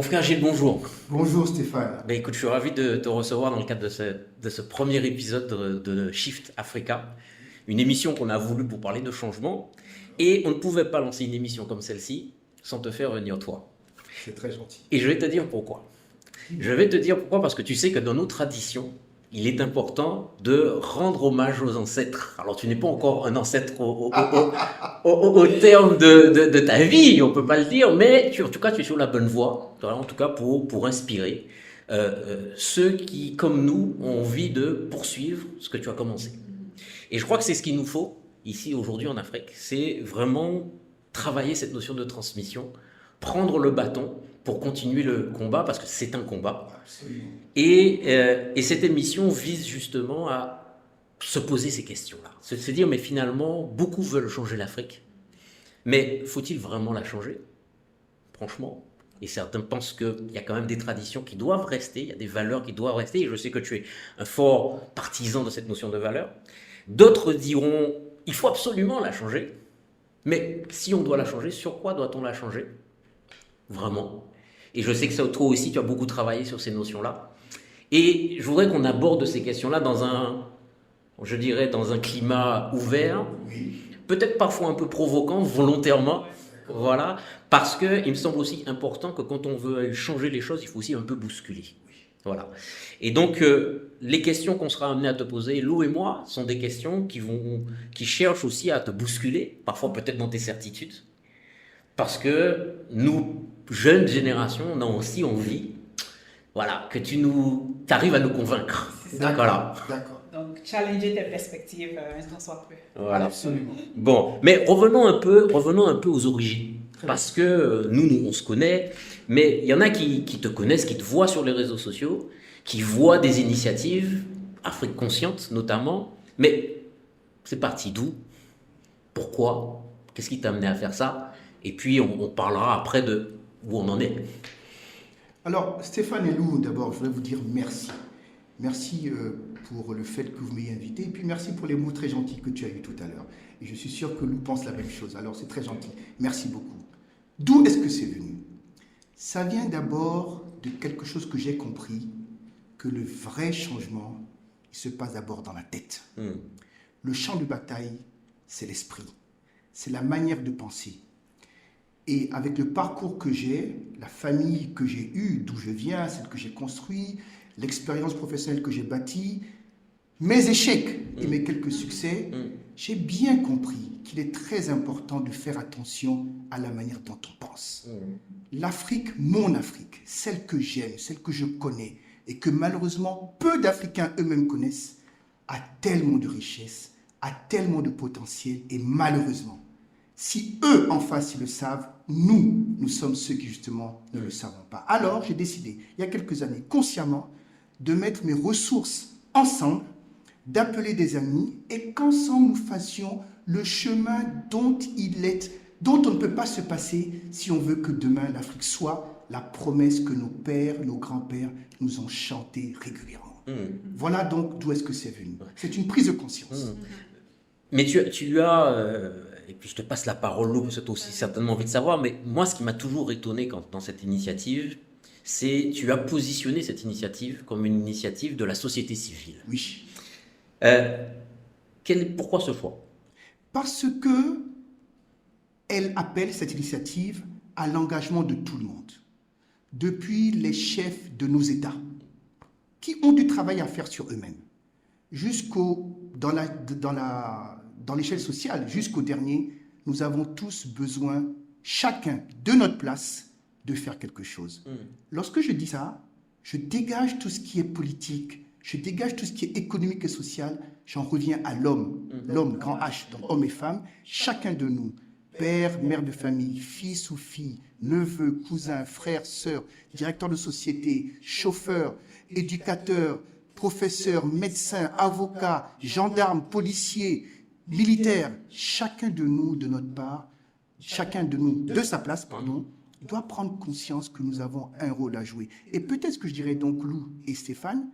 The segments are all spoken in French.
frère Gilles, bonjour. Bonjour Stéphane. Ben, écoute, je suis ravi de te recevoir dans le cadre de ce premier épisode de Shift Africa, une émission qu'on a voulu pour parler de changement. Et on ne pouvait pas lancer une émission comme celle-ci sans te faire venir toi. C'est très gentil. Et je vais te dire pourquoi. Je vais te dire pourquoi parce que tu sais que dans nos traditions, il est important de rendre hommage aux ancêtres. Alors, tu n'es pas encore un ancêtre au terme de ta vie, on ne peut pas le dire, mais en tout cas, tu es sur la bonne voie, en tout cas pour inspirer ceux qui, comme nous, ont envie de poursuivre ce que tu as commencé. Et je crois que c'est ce qu'il nous faut ici, aujourd'hui, en Afrique. C'est vraiment travailler cette notion de transmission, prendre le bâton pour continuer le combat, parce que c'est un combat. Absolument. Et cette émission vise justement à se poser ces questions-là. Se dire, mais finalement, beaucoup veulent changer l'Afrique. Mais faut-il vraiment la changer? Franchement. Et certains pensent qu'il y a quand même des traditions qui doivent rester, il y a des valeurs qui doivent rester. Et je sais que tu es un fort partisan de cette notion de valeur. D'autres diront, il faut absolument la changer. Mais si on doit la changer, sur quoi doit-on la changer? Vraiment. Et je sais que toi aussi, tu as beaucoup travaillé sur ces notions-là. Et je voudrais qu'on aborde ces questions-là dans un climat ouvert, Oui. peut-être parfois un peu provoquant, volontairement, voilà, parce qu'il me semble aussi important que quand on veut changer les choses, il faut aussi un peu bousculer. Voilà. Et donc, les questions qu'on sera amené à te poser, Lou et moi, sont des questions qui cherchent aussi à te bousculer, parfois peut-être dans tes certitudes, parce que nous, jeunes générations, on a aussi envie, voilà, que tu arrives à nous convaincre. D'accord. Voilà. D'accord. Donc, challenger tes perspectives, un tant soit peu. Voilà. Absolument. Bon, mais revenons un peu aux origines. Parce que nous, on se connaît, mais il y en a qui te connaissent, qui te voient sur les réseaux sociaux, qui voient des initiatives, Afrique Consciente notamment, mais c'est parti d'où? Pourquoi? Qu'est-ce qui t'a amené à faire ça? Et puis, on parlera après de où on en est. Alors, Stéphane et Lou, d'abord, je voudrais vous dire merci. Merci pour le fait que vous m'ayez invité, et puis merci pour les mots très gentils que tu as eus tout à l'heure. Et je suis sûr que Lou pense la même chose, alors c'est très gentil. Merci beaucoup. D'où est-ce que c'est venu? Ça vient d'abord de quelque chose que j'ai compris, que le vrai changement, il se passe d'abord dans la tête. Le champ de bataille, c'est l'esprit, c'est la manière de penser. Et avec le parcours que j'ai, la famille que j'ai eue, d'où je viens, celle que j'ai construite, l'expérience professionnelle que j'ai bâtie, mes échecs et mes quelques succès, j'ai bien compris qu'il est très important de faire attention à la manière dont on pense. L'Afrique, mon Afrique, celle que j'aime, celle que je connais, et que malheureusement peu d'Africains eux-mêmes connaissent, a tellement de richesses, a tellement de potentiel, et malheureusement, si eux en face ils le savent, nous sommes ceux qui justement ne le savons pas. Alors j'ai décidé, il y a quelques années, consciemment, de mettre mes ressources ensemble, d'appeler des amis et qu'ensemble nous fassions le chemin dont on ne peut pas se passer si on veut que demain l'Afrique soit la promesse que nos pères, nos grands-pères nous ont chantée régulièrement. Voilà donc d'où est-ce que c'est venu. C'est une prise de conscience. Mais tu as, et puis je te passe la parole, Lou, parce que tu as aussi certainement envie de savoir, mais moi ce qui m'a toujours étonné dans cette initiative, c'est tu as positionné cette initiative comme une initiative de la société civile. Oui. Pourquoi ce choix? Parce que elle appelle cette initiative à l'engagement de tout le monde, depuis les chefs de nos États, qui ont du travail à faire sur eux-mêmes, dans l'échelle sociale, jusqu'au dernier, nous avons tous besoin, chacun de notre place, de faire quelque chose. Lorsque je dis ça, je dégage tout ce qui est politique, je dégage tout ce qui est économique et social, j'en reviens à l'homme, l'homme, grand H, donc hommes et femmes, chacun de nous, père, mère de famille, fils ou fille, neveu, cousin, frère, sœur, directeur de société, chauffeur, éducateur, professeur, médecin, avocat, gendarme, policier, militaire, chacun de nous, de notre part, chacun de nous, de sa place, pardon, doit prendre conscience que nous avons un rôle à jouer. Et peut-être que je dirais donc Lou et Stéphane,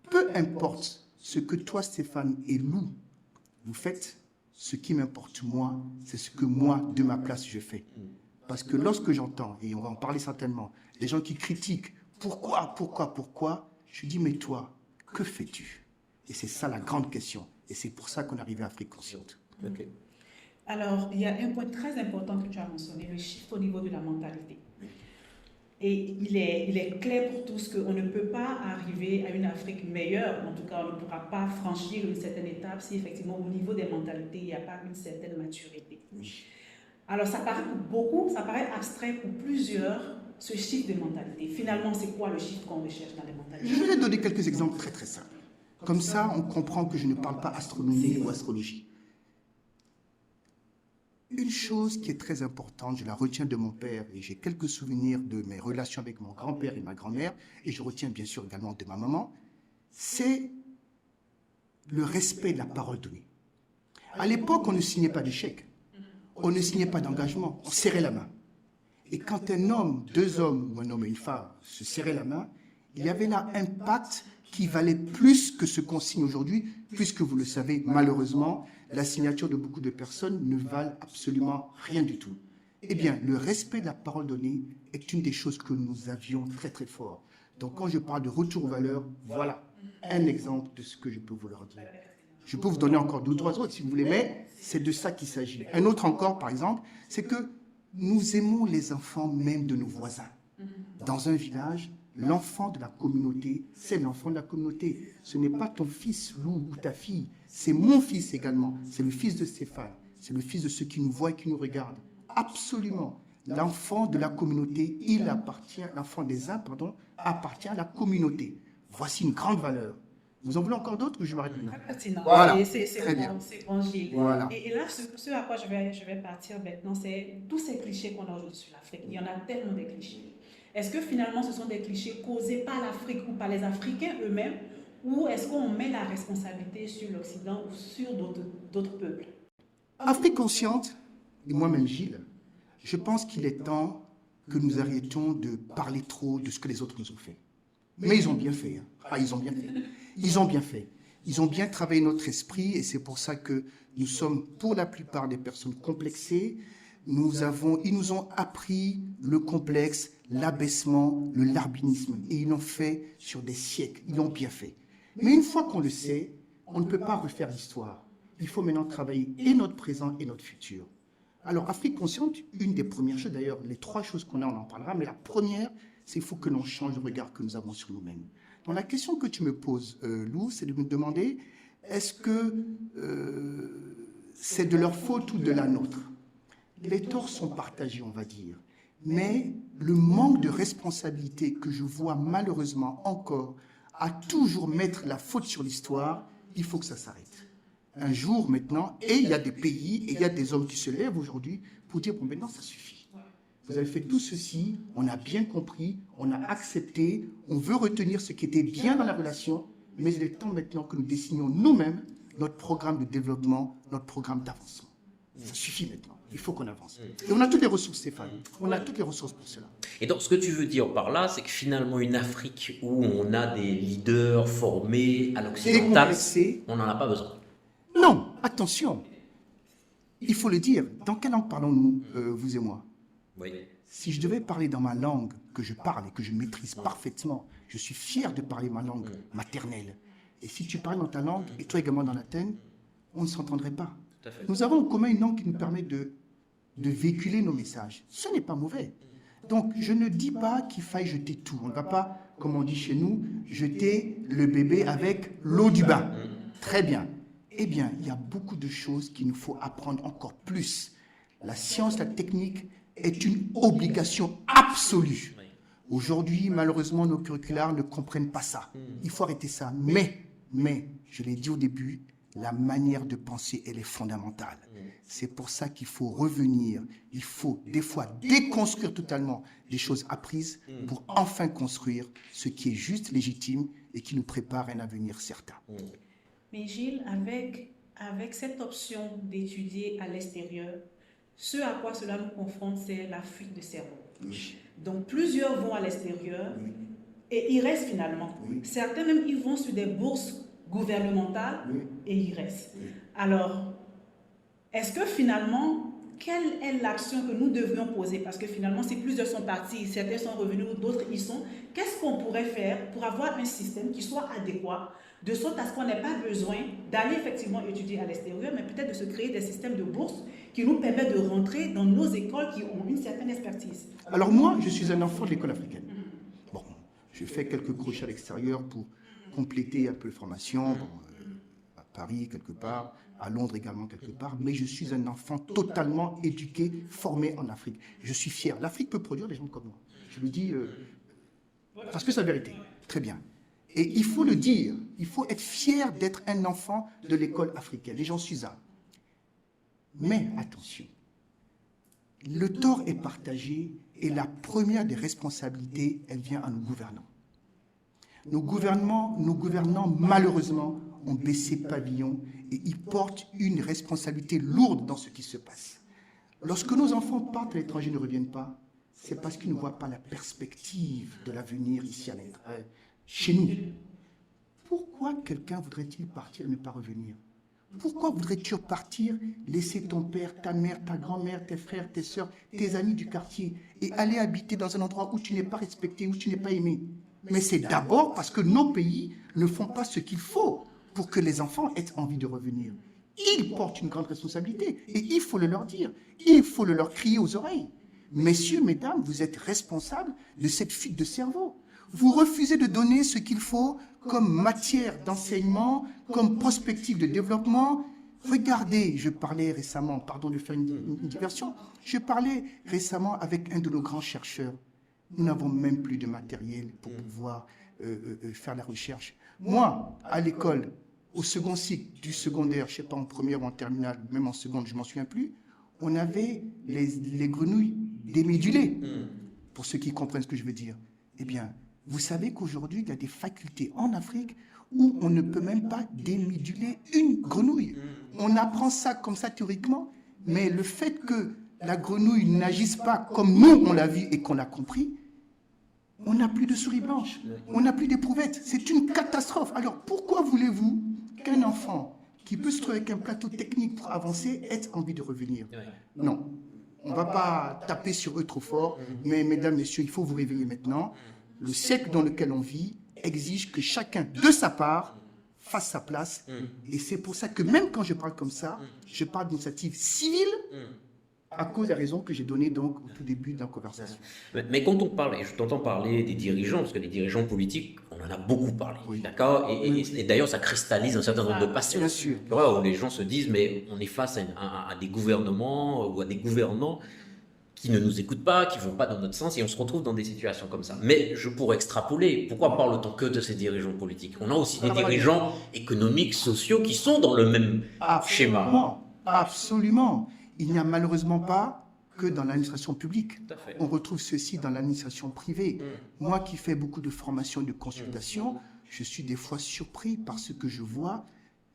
peu importe ce que toi, Stéphane et Lou, vous faites, ce qui m'importe moi, c'est ce que moi, de ma place, je fais. Parce que lorsque j'entends, et on va en parler certainement, les gens qui critiquent, pourquoi, je dis, mais toi, que fais-tu? Et c'est ça la grande question. Et c'est pour ça qu'on est arrivé à Afrique Consciente. Ok. Alors, il y a un point très important que tu as mentionné, le shift au niveau de la mentalité. Et il est clair pour tous qu'on ne peut pas arriver à une Afrique meilleure, en tout cas on ne pourra pas franchir une certaine étape si effectivement au niveau des mentalités, il n'y a pas une certaine maturité. Alors ça paraît pour beaucoup, ça paraît abstrait pour plusieurs, ce shift de mentalité. Finalement, c'est quoi le shift qu'on recherche dans les mentalités? Je vais donner quelques exemples très très simples. Comme ça, on comprend que je ne parle pas astronomie ou astrologie. Une chose qui est très importante, je la retiens de mon père et j'ai quelques souvenirs de mes relations avec mon grand-père et ma grand-mère, et je retiens bien sûr également de ma maman, c'est le respect de la parole donnée. À l'époque, on ne signait pas de chèque, on ne signait pas d'engagement, on serrait la main. Et quand un homme, deux hommes ou un homme et une femme se serraient la main, il y avait là un pacte qui valait plus que ce qu'on signe aujourd'hui, puisque vous le savez, malheureusement, la signature de beaucoup de personnes ne valent absolument rien du tout. Eh bien, le respect de la parole donnée est une des choses que nous avions très très fort. Donc quand je parle de retour aux valeurs, voilà un exemple de ce que je peux vous leur dire. Je peux vous donner encore deux ou trois autres si vous voulez, mais c'est de ça qu'il s'agit. Un autre encore, par exemple, c'est que nous aimons les enfants même de nos voisins. Dans un village, l'enfant de la communauté, c'est l'enfant de la communauté. Ce n'est pas ton fils, Lou, ou ta fille. C'est mon fils également. C'est le fils de Stéphane. C'est le fils de ceux qui nous voient et qui nous regardent. Absolument. L'enfant de la communauté, l'enfant des uns, appartient à la communauté. Voici une grande valeur. Vous en voulez encore d'autres ou je m'arrête maintenant? Très pertinent. Voilà. C'est bien. bon, Gilles. Voilà. Et là, ce à quoi je vais partir maintenant, c'est tous ces clichés qu'on a aujourd'hui sur l'Afrique. Il y en a tellement de clichés. Est-ce que finalement ce sont des clichés causés par l'Afrique ou par les Africains eux-mêmes, ou est-ce qu'on met la responsabilité sur l'Occident ou sur d'autres peuples? Afrique Consciente, et moi-même Gilles, je pense qu'il est temps que nous arrêtions de parler trop de ce que les autres nous ont fait. Mais ils ont bien fait. Ils ont bien fait. Ils ont bien fait. Ils ont bien travaillé notre esprit et c'est pour ça que nous sommes pour la plupart des personnes complexées. Ils nous ont appris le complexe, l'abaissement, le larbinisme. Et ils l'ont fait sur des siècles. Ils l'ont bien fait. Mais une fois qu'on le sait, on ne peut pas refaire l'histoire. Il faut maintenant travailler et notre présent et notre futur. Alors, Afrique Consciente, une des premières choses, d'ailleurs, les trois choses qu'on a, on en parlera, mais la première, c'est qu'il faut que l'on change le regard que nous avons sur nous-mêmes. Donc, la question que tu me poses, Lou, c'est de me demander, est-ce que c'est de leur faute ou de la nôtre? Les torts sont partagés, on va dire. Mais le manque de responsabilité que je vois malheureusement encore à toujours mettre la faute sur l'histoire, il faut que ça s'arrête. Un jour maintenant, et il y a des pays, et il y a des hommes qui se lèvent aujourd'hui pour dire, bon, maintenant ça suffit. Vous avez fait tout ceci, on a bien compris, on a accepté, on veut retenir ce qui était bien dans la relation, mais il est temps maintenant que nous dessinions nous-mêmes notre programme de développement, notre programme d'avancement. Ça suffit maintenant, il faut qu'on avance. Et on a toutes les ressources, Stéphane, on a toutes les ressources pour cela. Et donc, ce que tu veux dire par là, c'est que finalement, une Afrique où on a des leaders formés à l'occidental, on n'en a pas besoin. Non, attention. Il faut le dire. Dans quelle langue parlons-nous, vous et moi? Oui. Si je devais parler dans ma langue que je parle et que je maîtrise parfaitement, je suis fier de parler ma langue maternelle. Et si tu parles dans ta langue et toi également dans la tienne, on ne s'entendrait pas. Tout à fait. Nous avons en commun une langue qui nous permet de véhiculer nos messages. Ce n'est pas mauvais. Donc, je ne dis pas qu'il faille jeter tout. On ne va pas, comme on dit chez nous, jeter le bébé avec l'eau du bain. Très bien. Eh bien, il y a beaucoup de choses qu'il nous faut apprendre encore plus. La science, la technique est une obligation absolue. Aujourd'hui, malheureusement, nos curriculaires ne comprennent pas ça. Il faut arrêter ça. Mais, je l'ai dit au début, la manière de penser, elle est fondamentale. C'est pour ça qu'il faut revenir. Il faut des fois déconstruire totalement des choses apprises pour enfin construire ce qui est juste, légitime et qui nous prépare à un avenir certain. Mais Gilles, avec cette option d'étudier à l'extérieur, ce à quoi cela nous confronte, c'est la fuite de cerveau. Oui. Donc plusieurs vont à l'extérieur Oui. et ils restent finalement. Oui. Certains même, ils vont sur des bourses gouvernementales Oui. et ils restent. Oui. Alors, est-ce que finalement, quelle est l'action que nous devrions poser? Parce que finalement, si plusieurs sont partis, certains sont revenus, d'autres y sont, qu'est-ce qu'on pourrait faire pour avoir un système qui soit adéquat, de sorte à ce qu'on n'ait pas besoin d'aller effectivement étudier à l'extérieur, mais peut-être de se créer des systèmes de bourse qui nous permettent de rentrer dans nos écoles qui ont une certaine expertise? Alors moi, je suis un enfant de l'école africaine. Bon, je fais quelques crochets à l'extérieur pour compléter un peu de formation, à Paris quelque part, à Londres également quelque part, mais je suis un enfant totalement éduqué, formé en Afrique. Je suis fier. L'Afrique peut produire des gens comme moi. Je le dis parce que c'est la vérité. Très bien. Et il faut le dire, il faut être fier d'être un enfant de l'école africaine. Et j'en suis un. Mais attention, le tort est partagé et la première des responsabilités, elle vient à nos gouvernants. Nos gouvernants, malheureusement, ont baissé pavillon et ils portent une responsabilité lourde dans ce qui se passe. Lorsque nos enfants partent à l'étranger et ne reviennent pas, c'est parce qu'ils ne voient pas la perspective de l'avenir ici à l'intérieur, chez nous. Pourquoi quelqu'un voudrait-il partir et ne pas revenir? Pourquoi voudrais-tu partir, laisser ton père, ta mère, ta grand-mère, tes frères, tes sœurs, tes amis du quartier et aller habiter dans un endroit où tu n'es pas respecté, où tu n'es pas aimé? Mais c'est d'abord parce que nos pays ne font pas ce qu'il faut pour que les enfants aient envie de revenir. Ils portent une grande responsabilité et il faut le leur dire, il faut le leur crier aux oreilles. Messieurs, mesdames, vous êtes responsables de cette fuite de cerveau. Vous refusez de donner ce qu'il faut comme matière d'enseignement, comme prospective de développement. Regardez, je parlais récemment, pardon de faire une diversion, je parlais récemment avec un de nos grands chercheurs. Nous n'avons même plus de matériel pour pouvoir faire la recherche. Moi, à l'école, au second cycle du secondaire, je ne sais pas en première ou en terminale, même en seconde, je ne m'en souviens plus, on avait les grenouilles démédulées, pour ceux qui comprennent ce que je veux dire. Eh bien, vous savez qu'aujourd'hui, il y a des facultés en Afrique où on ne peut même pas déméduler une grenouille. On apprend ça comme ça théoriquement, mais le fait que la grenouille n'agisse pas comme nous, on l'a vu et qu'on l'a compris, on n'a plus de souris blanches, on n'a plus d'éprouvettes. C'est une catastrophe. Alors, pourquoi voulez-vous qu'un enfant qui peut se trouver avec un plateau technique pour avancer ait envie de revenir? Non, on ne va pas taper sur eux trop fort, mais mesdames, messieurs, il faut vous réveiller maintenant. Le siècle dans lequel on vit exige que chacun, de sa part, fasse sa place. Et c'est pour ça que même quand je parle comme ça, je parle d'initiative civile à cause des raisons que j'ai données donc au tout début de la conversation. Mais quand on parle, et je t'entends parler des dirigeants, parce que les dirigeants politiques, on en a beaucoup parlé, Oui. d'accord, et d'ailleurs ça cristallise un certain nombre de passions. Bien sûr. Tu vois, où les gens se disent, mais on est face à des gouvernements ou à des gouvernants qui ne nous écoutent pas, qui ne vont pas dans notre sens, et on se retrouve dans des situations comme ça. Mais je pourrais extrapoler, pourquoi parle-t-on que de ces dirigeants politiques? On a aussi des dirigeants économiques, sociaux, qui sont dans le même schéma. Absolument. Il n'y a malheureusement pas que dans l'administration publique. Tout à fait. On retrouve ceci dans l'administration privée. Moi qui fais beaucoup de formations et de consultations, je suis des fois surpris par ce que je vois,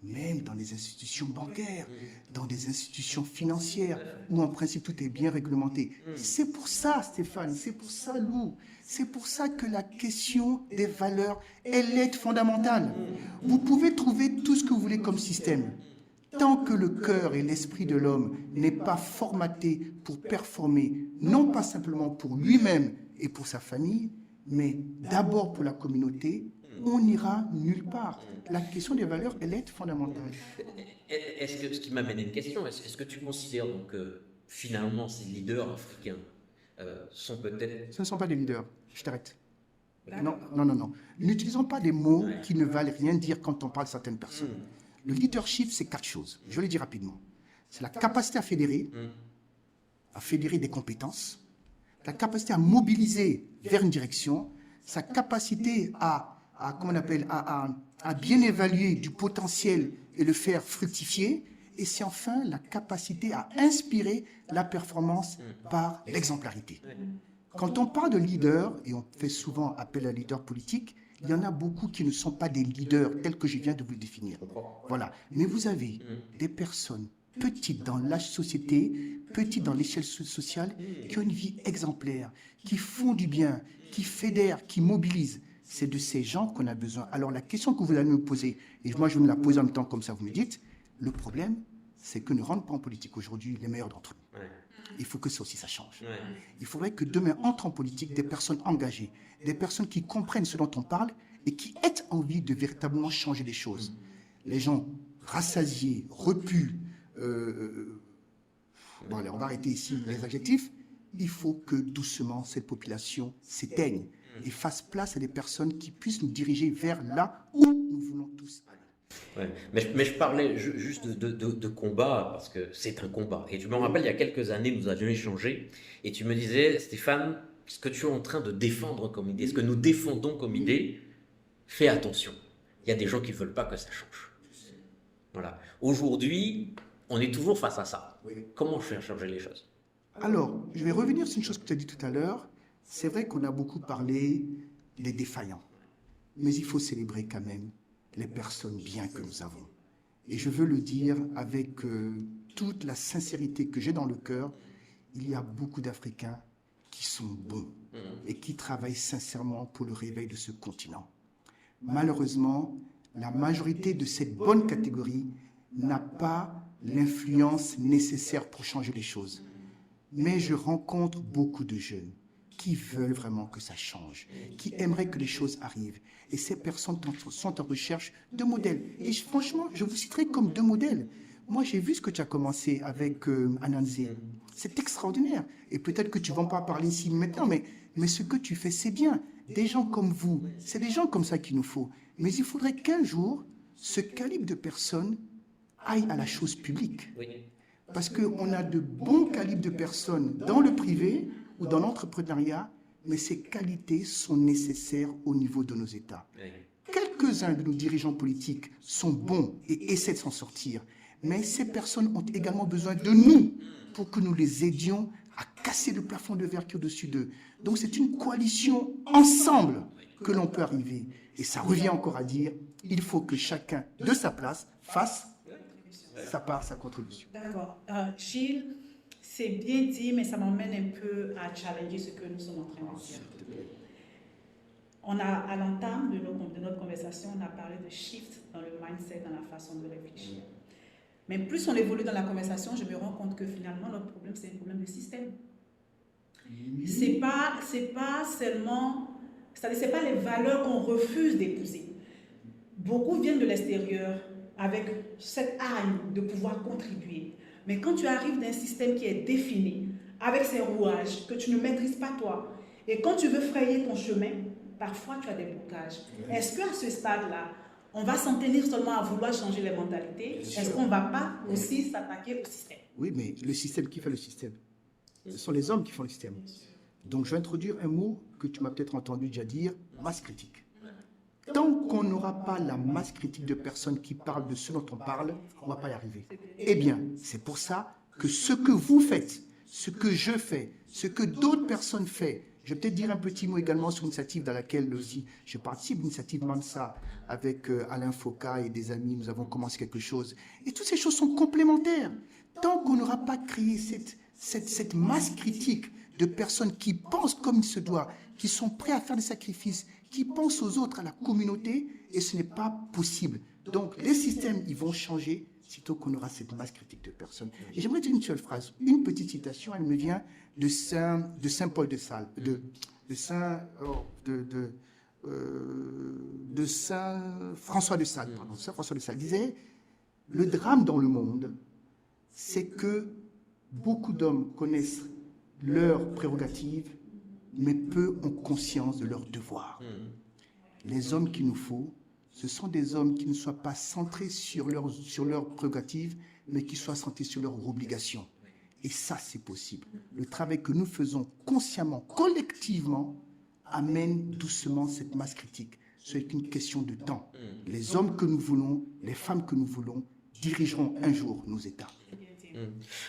même dans les institutions bancaires, dans des institutions financières, où en principe tout est bien réglementé. C'est pour ça, Stéphane, c'est pour ça, Lou, c'est pour ça que la question des valeurs, elle est fondamentale. Vous pouvez trouver tout ce que vous voulez comme système. Tant que le cœur et l'esprit de l'homme n'est pas formaté pour performer, non pas simplement pour lui-même et pour sa famille, mais d'abord pour la communauté, on n'ira nulle part. La question des valeurs, elle est fondamentale. Est-ce que, ce qui m'amène à une question, est-ce que tu considères donc que finalement ces leaders africains sont peut-être... Ce ne sont pas des leaders. Je t'arrête. Non. N'utilisons pas des mots qui ne valent rien dire quand on parle de certaines personnes. Le leadership, c'est 4 choses. Je vais le dire rapidement. C'est la capacité à fédérer des compétences, la capacité à mobiliser vers une direction, sa capacité à bien évaluer du potentiel et le faire fructifier, et c'est enfin la capacité à inspirer la performance par l'exemplarité. Quand on parle de leader, et on fait souvent appel à leader politique, il y en a beaucoup qui ne sont pas des leaders tels que je viens de vous le définir. Voilà. Mais vous avez des personnes petites dans la société, petites dans l'échelle sociale, qui ont une vie exemplaire, qui font du bien, qui fédèrent, qui mobilisent. C'est de ces gens qu'on a besoin. Alors la question que vous allez me poser, et moi je vais me la poser en même temps comme ça, vous me dites, le problème, c'est que ne rentrent pas en politique aujourd'hui les meilleurs d'entre nous. Il faut que ça aussi, ça change. Ouais. Il faudrait que demain entrent en politique des personnes engagées, des personnes qui comprennent ce dont on parle et qui aient envie de véritablement changer les choses. Les gens rassasiés, repus, bon, allez, on va arrêter ici les adjectifs. Il faut que doucement cette population s'éteigne et fasse place à des personnes qui puissent nous diriger vers là où nous voulons tous aller. Ouais. Mais je parlais juste de combat, parce que c'est un combat. Et tu me rappelles, il y a quelques années, nous avions échangé, et tu me disais, Stéphane, ce que tu es en train de défendre comme idée, ce que nous défendons comme idée, fais attention. Il y a des gens qui ne veulent pas que ça change. Voilà. Aujourd'hui, on est toujours face à ça. Oui. Comment faire changer les choses? Alors, je vais revenir sur une chose que tu as dit tout à l'heure. C'est vrai qu'on a beaucoup parlé des défaillants, mais il faut célébrer quand même les personnes bien que nous avons. Et je veux le dire avec toute la sincérité que j'ai dans le cœur, il y a beaucoup d'Africains qui sont bons et qui travaillent sincèrement pour le réveil de ce continent. Malheureusement, la majorité de cette bonne catégorie n'a pas l'influence nécessaire pour changer les choses. Mais je rencontre beaucoup de jeunes qui veulent vraiment que ça change, qui aimeraient que les choses arrivent. Et ces personnes sont en recherche de modèles. Et franchement, je vous citerai comme deux modèles. Moi, j'ai vu ce que tu as commencé avec Anansi. C'est extraordinaire. Et peut-être que tu ne vas pas parler ici maintenant, mais ce que tu fais, c'est bien. Des gens comme vous, c'est des gens comme ça qu'il nous faut. Mais il faudrait qu'un jour, ce calibre de personnes aille à la chose publique. Oui. Parce qu'on a de bons calibres de personnes dans le privé ou dans l'entrepreneuriat, mais ces qualités sont nécessaires au niveau de nos États. Oui. Quelques-uns de nos dirigeants politiques sont bons et essaient de s'en sortir, mais ces personnes ont également besoin de nous pour que nous les aidions à casser le plafond de verre qui est au-dessus d'eux. Donc c'est une coalition ensemble que l'on peut arriver. Et ça revient encore à dire, il faut que chacun de sa place fasse sa part, sa contribution. D'accord. Gilles, c'est bien dit, mais ça m'emmène un peu à challenger ce que nous sommes en train de dire. On a, à l'entame de notre conversation, on a parlé de shift dans le mindset, dans la façon de réfléchir. Mais plus on évolue dans la conversation, je me rends compte que finalement, notre problème, c'est un problème de système. C'est pas seulement, c'est-à-dire, c'est pas les valeurs qu'on refuse d'épouser. Beaucoup viennent de l'extérieur avec cette âme de pouvoir contribuer. Mais quand tu arrives d'un système qui est défini, avec ses rouages, que tu ne maîtrises pas toi, et quand tu veux frayer ton chemin, parfois tu as des blocages. Est-ce qu'à ce stade-là, on va s'en tenir seulement à vouloir changer les mentalités? Est-ce qu'on ne va pas aussi s'attaquer au système? Oui, mais le système, qui fait le système? Ce sont les hommes qui font le système. Donc je vais introduire un mot que tu m'as peut-être entendu déjà dire, masse critique. Tant qu'on n'aura pas la masse critique de personnes qui parlent de ce dont on parle, on ne va pas y arriver. Eh bien, c'est pour ça que ce que vous faites, ce que je fais, ce que d'autres personnes font, je vais peut-être dire un petit mot également sur l'initiative dans laquelle aussi je participe, l'initiative Mansa, avec Alain Foka et des amis, nous avons commencé quelque chose. Et toutes ces choses sont complémentaires. Tant qu'on n'aura pas créé cette masse critique de personnes qui pensent comme il se doit, qui sont prêts à faire des sacrifices, qui pensent aux autres, à la communauté, et ce n'est pas possible. Donc, les systèmes, ils vont changer sitôt qu'on aura cette masse critique de personnes. Et j'aimerais dire une seule phrase, une petite citation, elle me vient de Saint Paul de Sales, de Saint François de Sales, pardon. Saint François de Sales disait, le drame dans le monde, c'est que beaucoup d'hommes connaissent leurs prérogatives, mais peu ont conscience de leurs devoirs. Les hommes qu'il nous faut, ce sont des hommes qui ne soient pas centrés sur leurs prérogatives, mais qui soient centrés sur leurs obligations. Et ça, c'est possible. Le travail que nous faisons consciemment, collectivement, amène doucement cette masse critique. Ce n'est qu'une question de temps. Les hommes que nous voulons, les femmes que nous voulons, dirigeront un jour nos États.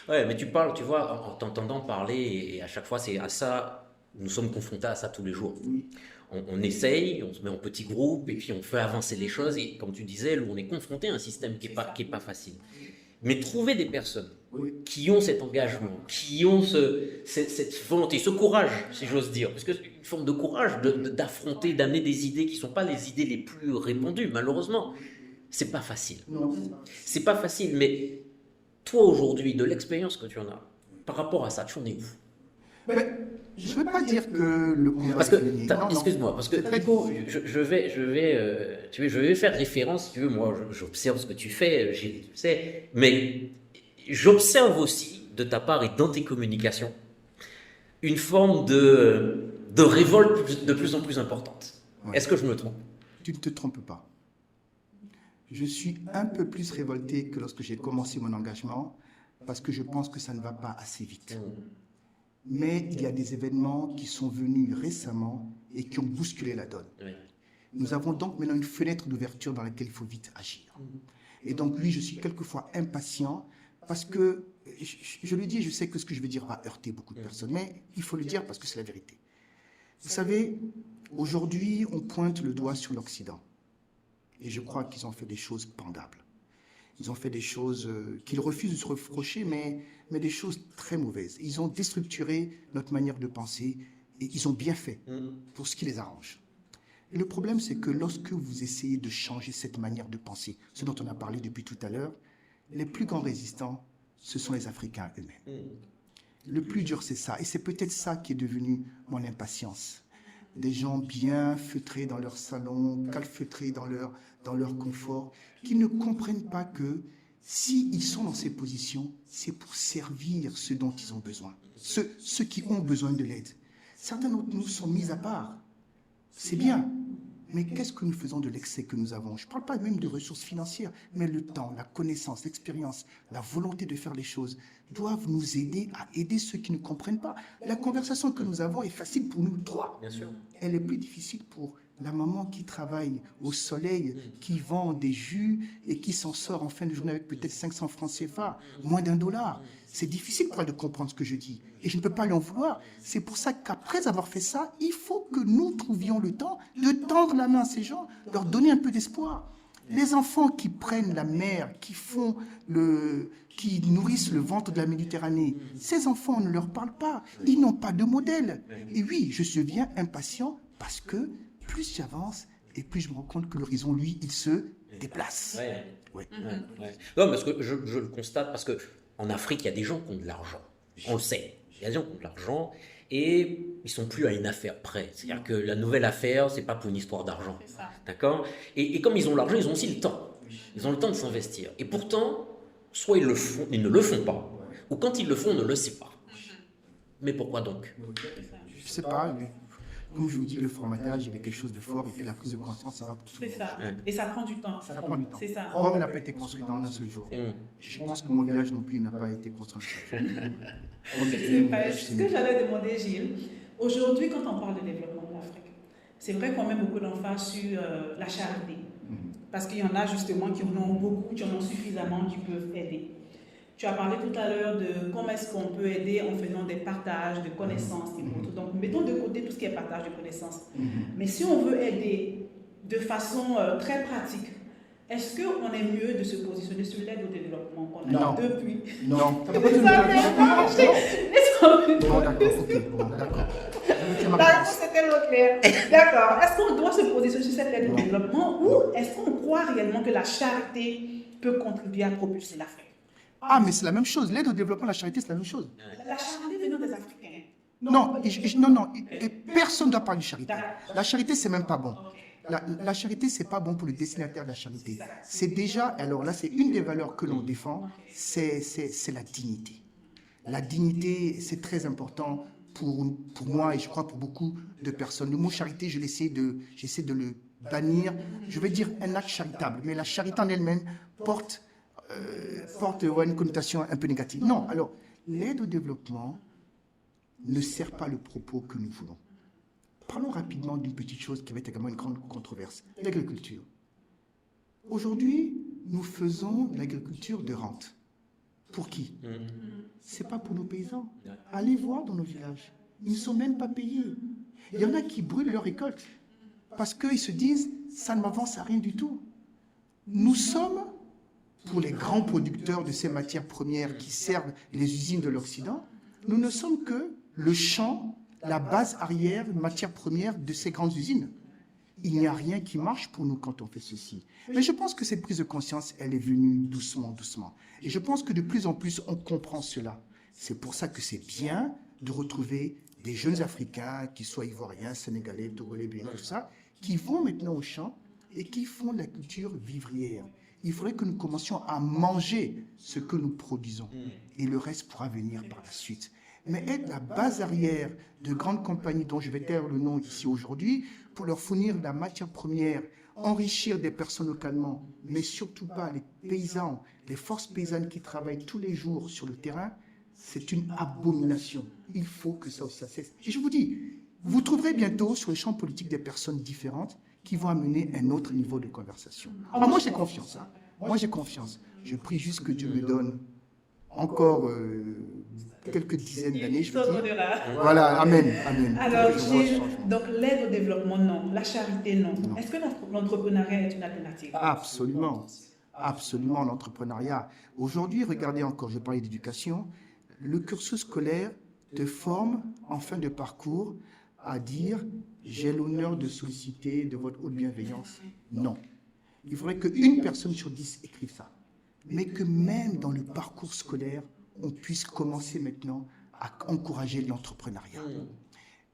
Ouais, mais tu parles, tu vois, en t'entendant parler, et à chaque fois, c'est à ça, nous sommes confrontés à ça tous les jours. Oui. On essaye, on se met en petits groupes, et puis on fait avancer les choses, et comme tu disais, on est confronté à un système qui est pas facile. Mais trouver des personnes qui ont cet engagement, qui ont cette volonté, ce courage, si j'ose dire, parce que c'est une forme de courage d'affronter, d'amener des idées qui ne sont pas les idées les plus répandues, malheureusement. C'est pas facile. Non. C'est pas facile, mais toi aujourd'hui, de l'expérience que tu en as, par rapport à ça, tu en es où? Mais je ne veux pas dire que le combat Parce que, est gagné. Non, non. excuse-moi, parce que C'est très Nico, difficile. je vais faire référence, si tu veux, moi j'observe ce que tu fais, tu sais, mais j'observe aussi de ta part et dans tes communications une forme de révolte de plus en plus importante. Ouais. Est-ce que je me trompe? Tu ne te trompes pas. Je suis un peu plus révolté que lorsque j'ai commencé mon engagement parce que je pense que ça ne va pas assez vite. Mais il y a des événements qui sont venus récemment et qui ont bousculé la donne. Oui. Nous avons donc maintenant une fenêtre d'ouverture dans laquelle il faut vite agir. Et donc, oui, je suis quelquefois impatient parce que, je le dis, je sais que ce que je vais dire va heurter beaucoup de personnes, mais il faut le dire parce que c'est la vérité. Vous savez, aujourd'hui, on pointe le doigt sur l'Occident. Et je crois qu'ils ont fait des choses pendables. Ils ont fait des choses qu'ils refusent de se reprocher, mais des choses très mauvaises. Ils ont déstructuré notre manière de penser et ils ont bien fait pour ce qui les arrange. Et le problème, c'est que lorsque vous essayez de changer cette manière de penser, ce dont on a parlé depuis tout à l'heure, les plus grands résistants, ce sont les Africains eux-mêmes. Le plus dur, c'est ça. Et c'est peut-être ça qui est devenu mon impatience. Des gens bien feutrés dans leur salon, calfeutrés dans leur confort, qui ne comprennent pas que s'ils sont dans ces positions, c'est pour servir ceux dont ils ont besoin, ceux qui ont besoin de l'aide. Certains d'entre nous sont mis à part. C'est bien. Mais qu'est-ce que nous faisons de l'excès que nous avons? Je ne parle pas même de ressources financières, mais le temps, la connaissance, l'expérience, la volonté de faire les choses doivent nous aider à aider ceux qui ne comprennent pas. La conversation que nous avons est facile pour nous trois. Bien sûr. Elle est plus difficile pour la maman qui travaille au soleil, qui vend des jus et qui s'en sort en fin de journée avec peut-être 500 francs CFA, moins d'$1. C'est difficile pour elle de comprendre ce que je dis. Et je ne peux pas lui en vouloir. C'est pour ça qu'après avoir fait ça, il faut que nous trouvions le temps de tendre la main à ces gens, leur donner un peu d'espoir. Les enfants qui prennent la mer, qui nourrissent le ventre de la Méditerranée, ces enfants, on ne leur parle pas. Ils n'ont pas de modèle. Et oui, je deviens impatient parce que plus j'avance et plus je me rends compte que l'horizon, lui, il se déplace. Ouais. Non, parce que je le constate, parce qu'en Afrique, il y a des gens qui ont de l'argent. On le sait. Il y a des gens qui ont de l'argent et ils sont plus à une affaire près. C'est-à-dire que la nouvelle affaire, c'est pas pour une histoire d'argent. D'accord? Et comme ils ont l'argent, ils ont aussi le temps. Ils ont le temps de s'investir. Et pourtant, soit ils ne le font pas, ou quand ils le font, on ne le sait pas. Mais pourquoi donc? Je ne sais pas. Comme je vous dis, le formatage, il y avait quelque chose de fort, et puis la prise de conscience, ça va pour tout le monde. C'est ça. Et ça prend du temps. Ça prend du temps. C'est ça. Rome n'a pas été construit en un seul jour. Je pense que mon village non plus n'a pas été construit en un seul jour. Ce que j'allais demander, Gilles, aujourd'hui, quand on parle de développement de l'Afrique, c'est vrai qu'on met beaucoup d'emphase sur la charité. Parce qu'il y en a justement qui en ont beaucoup, qui en ont suffisamment, qui peuvent aider. Tu as parlé tout à l'heure de comment est-ce qu'on peut aider en faisant des partages de connaissances et autres. Donc, mettons de côté tout ce qui est partage de connaissances. Mais si on veut aider de façon très pratique, est-ce qu'on est mieux de se positionner sur l'aide au développement qu'on a depuis? Non. Ça vient marcher. Bon, d'accord, ok, bon, d'accord. C'était l'autre clair. D'accord. Est-ce qu'on doit se positionner sur cette aide au développement ou est-ce qu'on croit réellement que la charité peut contribuer à propulser l'Afrique? Ah, mais c'est la même chose. L'aide au développement, la charité, c'est la même chose. La charité venant des Africains. Non, non. Et personne ne doit parler de charité. La charité, c'est même pas bon. La charité, c'est pas bon pour le destinataire de la charité. C'est déjà, alors là, c'est une des valeurs que l'on défend, c'est la dignité. La dignité, c'est très important pour moi et je crois pour beaucoup de personnes. Le mot charité, j'essaie de le bannir. Je vais dire un acte charitable, mais la charité en elle-même porte une connotation un peu négative. Non, alors, l'aide au développement ne sert pas le propos que nous voulons. Parlons rapidement d'une petite chose qui va être également une grande controverse, l'agriculture. Aujourd'hui, nous faisons l'agriculture de rente. Pour qui? Ce n'est pas pour nos paysans. Allez voir dans nos villages. Ils ne sont même pas payés. Il y en a qui brûlent leur récolte parce qu'ils se disent « ça ne m'avance à rien du tout ». Nous sommes, pour les grands producteurs de ces matières premières qui servent les usines de l'Occident, nous ne sommes que le champ, la base arrière, matière première de ces grandes usines. Il n'y a rien qui marche pour nous quand on fait ceci. Mais je pense que cette prise de conscience, elle est venue doucement, doucement. Et je pense que de plus en plus, on comprend cela. C'est pour ça que c'est bien de retrouver des jeunes Africains, qu'ils soient ivoiriens, sénégalais, togolais, béninois, tout ça, qui vont maintenant au champ et qui font de la culture vivrière. Il faudrait que nous commencions à manger ce que nous produisons. Et le reste pourra venir par la suite. Mais être la base arrière de grandes compagnies dont je vais taire le nom ici aujourd'hui, pour leur fournir de la matière première, enrichir des personnes localement, mais surtout pas les paysans, les forces paysannes qui travaillent tous les jours sur le terrain, c'est une abomination. Il faut que ça aussi cesse. Et je vous dis, vous trouverez bientôt sur les champs politiques des personnes différentes qui vont amener un autre niveau de conversation. Alors moi j'ai confiance. Hein. Moi j'ai confiance. Je prie juste que Dieu me donne encore quelques dizaines d'années. Je veux dire. Voilà, amen, amen. Alors, Gilles, donc l'aide au développement, non. La charité, non. Est-ce que l'entrepreneuriat est une alternative? Absolument. Absolument, l'entrepreneuriat. Aujourd'hui, regardez encore, je parlais d'éducation. Le cursus scolaire te forme en fin de parcours à dire « j'ai l'honneur de solliciter de votre haute bienveillance ». Non. Il faudrait qu'une personne sur 10 écrive ça. Mais que même dans le parcours scolaire, on puisse commencer maintenant à encourager l'entrepreneuriat.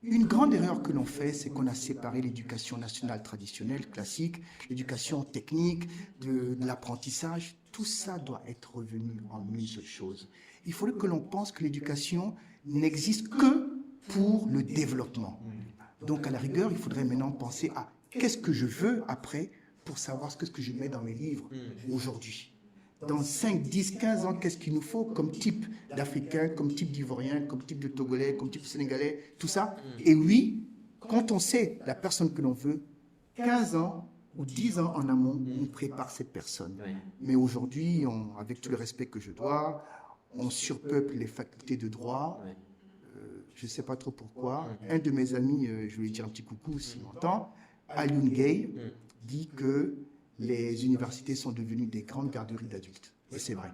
Une grande erreur que l'on fait, c'est qu'on a séparé l'éducation nationale traditionnelle, classique, l'éducation technique, de l'apprentissage. Tout ça doit être revenu en une seule chose. Il faudrait que l'on pense que l'éducation n'existe que pour le développement. Donc, à la rigueur, il faudrait maintenant penser à qu'est-ce que je veux après pour savoir ce que je mets dans mes livres aujourd'hui. Dans 5, 10, 15 ans, qu'est-ce qu'il nous faut comme type d'Africain, comme type d'Ivoirien, comme type de Togolais, comme type de Sénégalais, tout ça. Et oui, quand on sait la personne que l'on veut, 15 ans ou 10 ans en amont, on prépare cette personne. Mais aujourd'hui, avec tout le respect que je dois, on surpeuple les facultés de droit. Je ne sais pas trop pourquoi. Un de mes amis, je vais lui dire un petit coucou s'il m'entend, Alioune Gay, dit que les universités sont devenues des grandes garderies d'adultes. Et c'est vrai.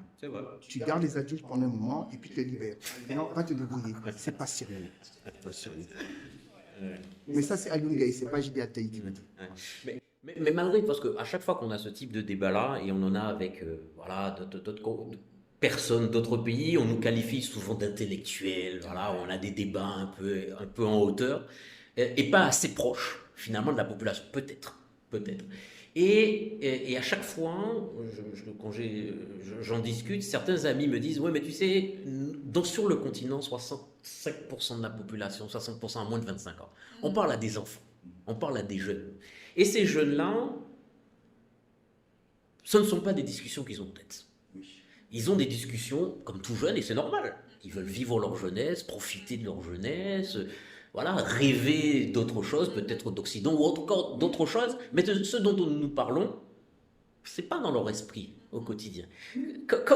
Tu gardes les adultes pendant un moment et puis tu les libères. Maintenant, va te débrouiller. C'est pas sérieux. Mais ça, c'est Alioune Gay, c'est pas J.B. Ataï qui me dit. Mais malgré, parce qu'à chaque fois qu'on a ce type de débat-là, et on en a avec voilà, d'autres personnes d'autres pays, on nous qualifie souvent d'intellectuels, voilà, on a des débats un peu en hauteur, et pas assez proches, finalement, de la population, peut-être. Et à chaque fois, quand j'en discute, certains amis me disent « Ouais, mais tu sais, sur le continent, 65% de la population, 60% à moins de 25 ans, on parle à des enfants, on parle à des jeunes. Et ces jeunes-là, ce ne sont pas des discussions qu'ils ont en tête. Ils ont des discussions comme tout jeune, et c'est normal. Ils veulent vivre leur jeunesse, profiter de leur jeunesse, voilà, rêver d'autre chose, peut-être d'Occident ou encore d'autres choses, mais de ce dont nous parlons, c'est pas dans leur esprit au quotidien.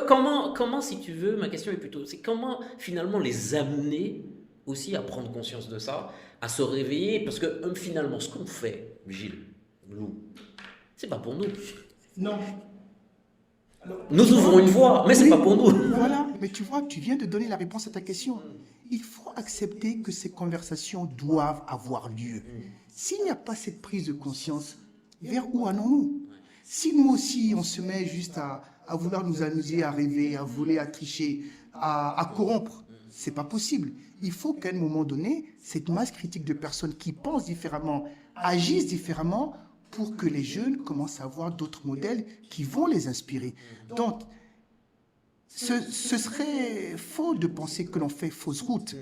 Comment, si tu veux, ma question est plutôt, c'est comment finalement les amener aussi à prendre conscience de ça, à se réveiller, parce que finalement, ce qu'on fait, Gilles, Lou, c'est pas pour nous. Non. Nous ouvrons une voie, mais c'est pas pour nous. Voilà, mais tu vois, tu viens de donner la réponse à ta question. Il faut accepter que ces conversations doivent avoir lieu. S'il n'y a pas cette prise de conscience, vers où allons-nous? Si nous aussi, on se met juste à vouloir nous amuser, à rêver, à voler, à tricher, à corrompre, c'est pas possible. Il faut qu'à un moment donné, cette masse critique de personnes qui pensent différemment, agissent différemment, pour que les jeunes commencent à avoir d'autres modèles qui vont les inspirer. Donc, ce serait faux de penser que l'on fait fausse route.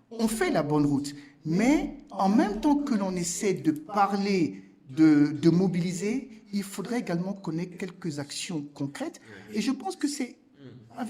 On fait la bonne route. Mais en même temps que l'on essaie de parler, de mobiliser, il faudrait également qu'on ait quelques actions concrètes. Et je pense que c'est,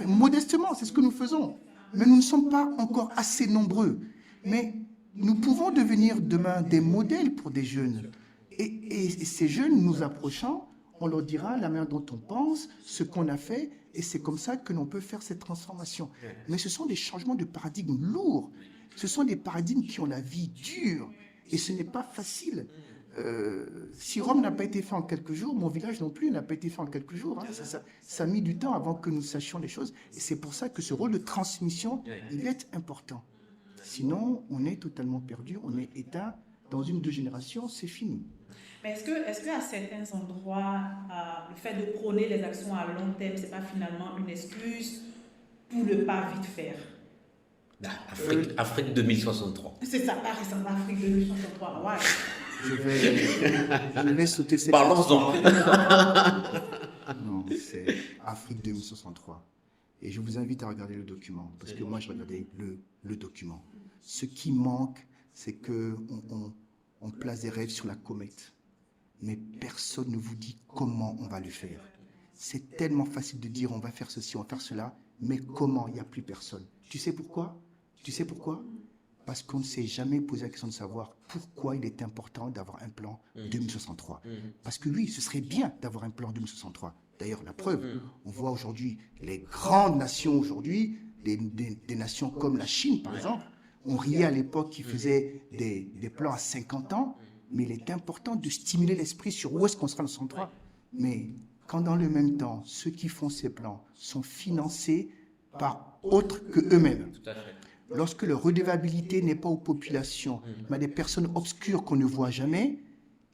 modestement, c'est ce que nous faisons. Mais nous ne sommes pas encore assez nombreux. Mais nous pouvons devenir demain des modèles pour des jeunes. Et ces jeunes, nous approchant, on leur dira la manière dont on pense, ce qu'on a fait, et c'est comme ça que l'on peut faire cette transformation. Mais ce sont des changements de paradigme lourds. Ce sont des paradigmes qui ont la vie dure. Et ce n'est pas facile. Si Rome n'a pas été fait en quelques jours, mon village non plus n'a pas été fait en quelques jours. Hein. Ça a mis du temps avant que nous sachions les choses. Et c'est pour ça que ce rôle de transmission, il est important. Sinon, on est totalement perdu, on est éteint. Dans 1 ou 2 générations, c'est fini. Mais est-ce qu'à certains endroits, le fait de prôner les actions à long terme, ce n'est pas finalement une excuse pour ne pas vite faire? Afrique 2063. C'est ça, par exemple, Afrique 2063. Ouais. Je vais sauter cette Parlons-en. Non, c'est Afrique 2063. Et je vous invite à regarder le document, parce que moi, je regardais le document. Ce qui manque, c'est qu'on place des rêves sur la comète. Mais personne ne vous dit comment on va le faire. C'est tellement facile de dire on va faire ceci, on va faire cela, mais comment? Il n'y a plus personne. Tu sais pourquoi? Parce qu'on ne s'est jamais posé la question de savoir pourquoi il est important d'avoir un plan 2063. Parce que oui, ce serait bien d'avoir un plan 2063. D'ailleurs, la preuve, on voit aujourd'hui les grandes nations aujourd'hui, des nations comme la Chine par exemple, on riait à l'époque qui faisaient des plans à 50 ans, mais il est important de stimuler l'esprit sur où est-ce qu'on sera en 63. Mais quand dans le même temps, ceux qui font ces plans sont financés par autres que eux-mêmes, Tout à fait. lorsque leur redevabilité n'est pas aux populations, mais à des personnes obscures qu'on ne voit jamais,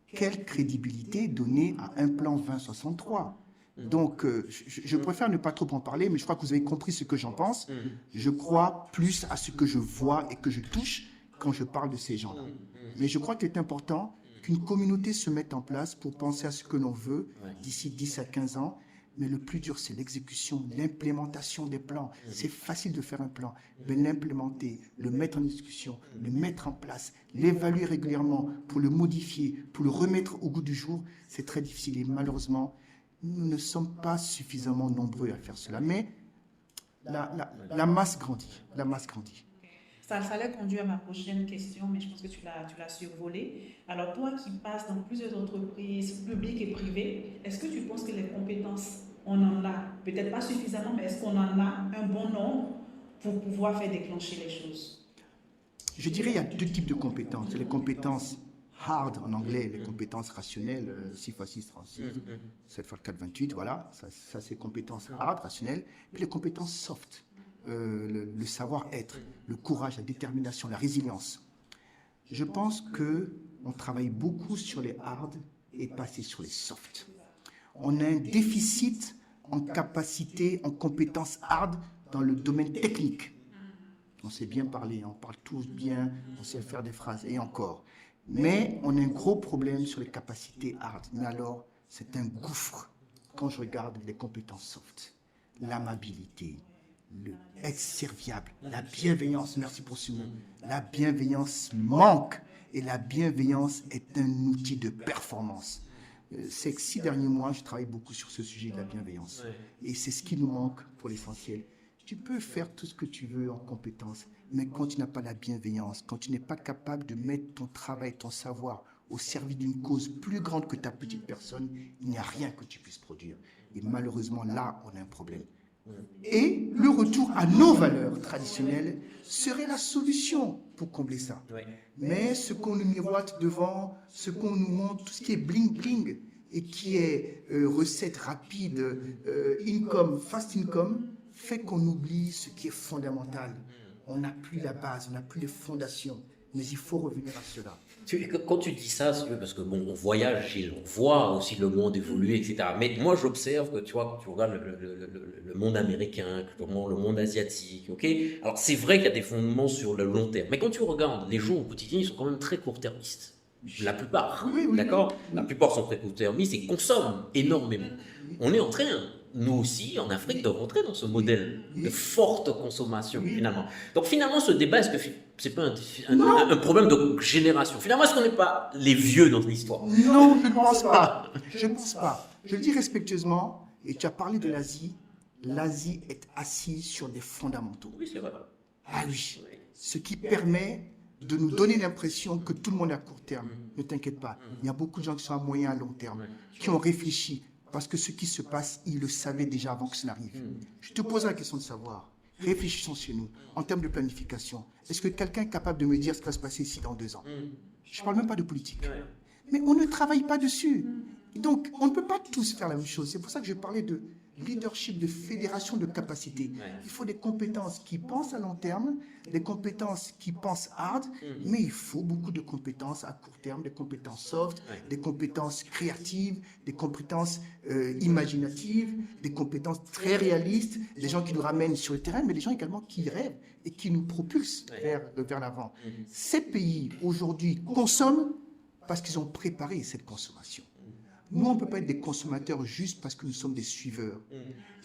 quelle crédibilité donner à un plan 2063? Donc, je préfère ne pas trop en parler, mais je crois que vous avez compris ce que j'en pense. Je crois plus à ce que je vois et que je touche quand je parle de ces gens-là. Mais je crois qu'il est important qu'une communauté se mette en place pour penser à ce que l'on veut d'ici 10 à 15 ans. Mais le plus dur, c'est l'exécution, l'implémentation des plans. C'est facile de faire un plan, mais l'implémenter, le mettre en discussion, le mettre en place, l'évaluer régulièrement pour le modifier, pour le remettre au goût du jour, c'est très difficile. Et malheureusement, nous ne sommes pas suffisamment nombreux à faire cela. Mais la masse grandit. La masse grandit. Ça allait conduire à ma prochaine question, mais je pense que tu l'as survolée. Alors, toi qui passes dans plusieurs entreprises publiques et privées, est-ce que tu penses que les compétences, on en a, peut-être pas suffisamment, mais est-ce qu'on en a un bon nombre pour pouvoir faire déclencher les choses? Je dirais qu'il y a deux types de compétences. Il y a les compétences hard en anglais, les compétences rationnelles, 6 x 6, 36, 7 x 4, 28, voilà. Ça c'est compétences hard, rationnelles. Puis les compétences soft. Le savoir-être, le courage, la détermination, la résilience. Je pense qu'on travaille beaucoup sur les hard et pas assez sur les soft. On a un déficit en capacité, en compétences hard dans le domaine technique. On sait bien parler, on parle tous bien, on sait faire des phrases et encore. Mais on a un gros problème sur les capacités hard. Mais alors, c'est un gouffre quand je regarde les compétences soft. L'amabilité, être serviable, la bienveillance, merci pour ce mot. La bienveillance manque et la bienveillance est un outil de performance. Ces 6 derniers mois, je travaille beaucoup sur ce sujet de la bienveillance. Et c'est ce qui nous manque pour l'essentiel. Tu peux faire tout ce que tu veux en compétence, mais quand tu n'as pas la bienveillance, quand tu n'es pas capable de mettre ton travail, ton savoir au service d'une cause plus grande que ta petite personne, il n'y a rien que tu puisses produire. Et malheureusement, là, on a un problème. Et le retour à nos valeurs traditionnelles serait la solution pour combler ça. Mais ce qu'on nous miroite devant, ce qu'on nous montre, tout ce qui est bling-bling et qui est recette rapide, income, fast income, fait qu'on oublie ce qui est fondamental. On n'a plus la base, on n'a plus les fondations. Mais il faut revenir à cela. Quand tu dis ça, parce que bon, on voyage et on voit aussi le monde évoluer, etc. Mais moi, j'observe que tu vois, quand tu regardes le monde américain, le monde asiatique, ok. Alors c'est vrai qu'il y a des fondements sur le long terme, mais quand tu regardes les gens au quotidien, ils sont quand même très court-termistes. La plupart, d'accord. La plupart sont très court-termistes et consomment énormément. On est en train, nous aussi, en Afrique, de rentrer dans ce modèle de forte consommation, finalement. Donc finalement, ce débat, est-ce que c'est pas un problème de génération? Finalement, est-ce qu'on n'est pas les vieux dans l'histoire? Non, je ne pense pas. Je ne pense pas. Je le dis respectueusement, et tu as parlé de l'Asie. L'Asie est assise sur des fondamentaux. Oui, c'est vrai. Ah oui. Ce qui permet de nous donner l'impression que tout le monde est à court terme. Ne t'inquiète pas. Il y a beaucoup de gens qui sont à moyen et à long terme, qui ont réfléchi. Parce que ce qui se passe, ils le savaient déjà avant que ça n'arrive. Je te pose la question de savoir. Réfléchissons chez nous, en termes de planification. Est-ce que quelqu'un est capable de me dire ce qui va se passer ici dans 2 ans? Je ne parle même pas de politique. Mais on ne travaille pas dessus. Donc, on ne peut pas tous faire la même chose. C'est pour ça que je parlais de leadership de fédération de capacité. Il faut des compétences qui pensent à long terme, des compétences qui pensent hard, mais il faut beaucoup de compétences à court terme, des compétences soft, des compétences créatives, des compétences imaginatives, des compétences très réalistes, des gens qui nous ramènent sur le terrain, mais des gens également qui rêvent et qui nous propulsent vers l'avant. Ces pays, aujourd'hui, consomment parce qu'ils ont préparé cette consommation. Nous, on ne peut pas être des consommateurs juste parce que nous sommes des suiveurs.